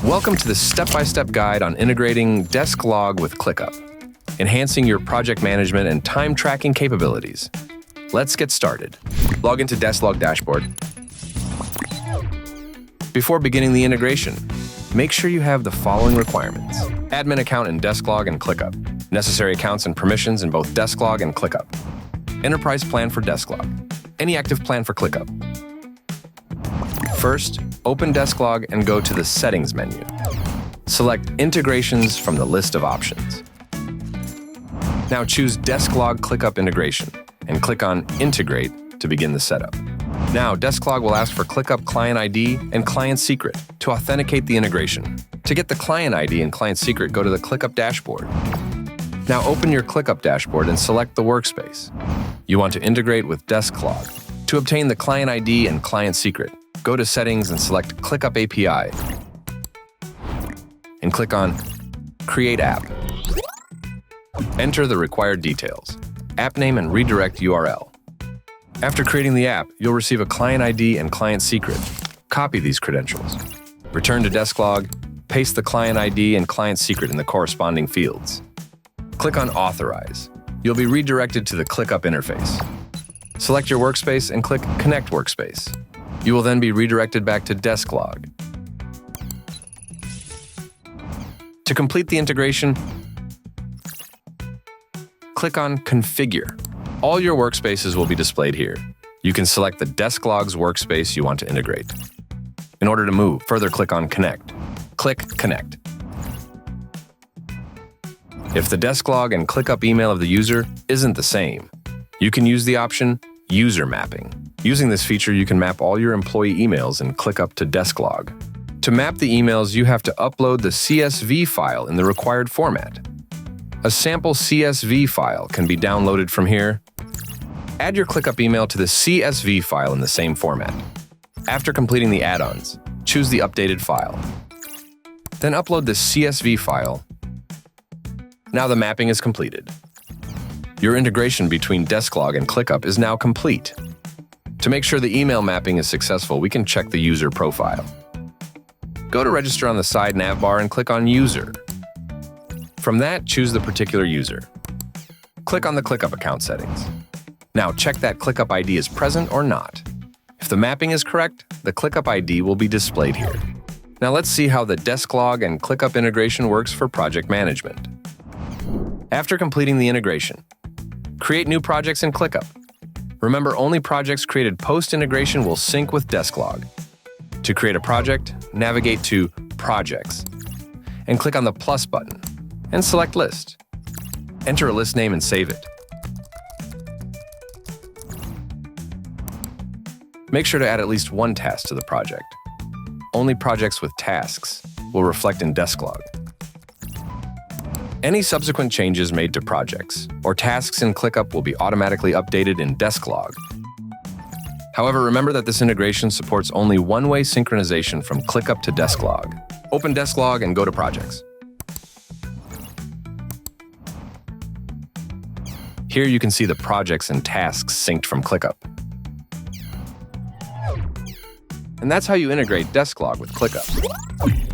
Welcome to the step-by-step guide on integrating Desklog with ClickUp, enhancing your project management and time tracking capabilities. Let's get started. Log into Desklog dashboard. Before beginning the integration, make sure you have the following requirements: admin account in Desklog and ClickUp, necessary accounts and permissions in both Desklog and ClickUp, enterprise plan for Desklog, any active plan for ClickUp. First, open Desklog and go to the Settings menu. Select Integrations from the list of options. Now choose Desklog ClickUp Integration and click on Integrate to begin the setup. Now, Desklog will ask for ClickUp Client ID and Client Secret to authenticate the integration. To get the Client ID and Client Secret, go to the ClickUp dashboard. Now open your ClickUp dashboard and select the workspace. You want to integrate with Desklog. To obtain the Client ID and Client Secret, go to Settings and select ClickUp API and click on Create App. Enter the required details, app name and redirect URL. After creating the app, you'll receive a Client ID and Client Secret. Copy these credentials. Return to Desklog, paste the Client ID and Client Secret in the corresponding fields. Click on Authorize. You'll be redirected to the ClickUp interface. Select your workspace and click Connect Workspace. You will then be redirected back to Desklog. To complete the integration, click on Configure. All your workspaces will be displayed here. You can select the Desklog's workspace you want to integrate. In order to move, further click on Connect. Click Connect. If the Desklog and ClickUp email of the user isn't the same, you can use the option User Mapping. Using this feature, you can map all your employee emails in ClickUp to Desklog. To map the emails, you have to upload the CSV file in the required format. A sample CSV file can be downloaded from here. Add your ClickUp email to the CSV file in the same format. After completing the add-ons, choose the updated file. Then upload the CSV file. Now the mapping is completed. Your integration between Desklog and ClickUp is now complete. To make sure the email mapping is successful, we can check the user profile. Go to Register on the side nav bar and click on User. From that, choose the particular user. Click on the ClickUp account settings. Now check that ClickUp ID is present or not. If the mapping is correct, the ClickUp ID will be displayed here. Now let's see how the Desklog and ClickUp integration works for project management. After completing the integration, create new projects in ClickUp. Remember, only projects created post-integration will sync with Desklog. To create a project, navigate to Projects and click on the plus button and select List. Enter a list name and save it. Make sure to add at least one task to the project. Only projects with tasks will reflect in Desklog. Any subsequent changes made to projects or tasks in ClickUp will be automatically updated in Desklog. However, remember that this integration supports only one-way synchronization from ClickUp to Desklog. Open Desklog and go to Projects. Here you can see the projects and tasks synced from ClickUp. And that's how you integrate Desklog with ClickUp.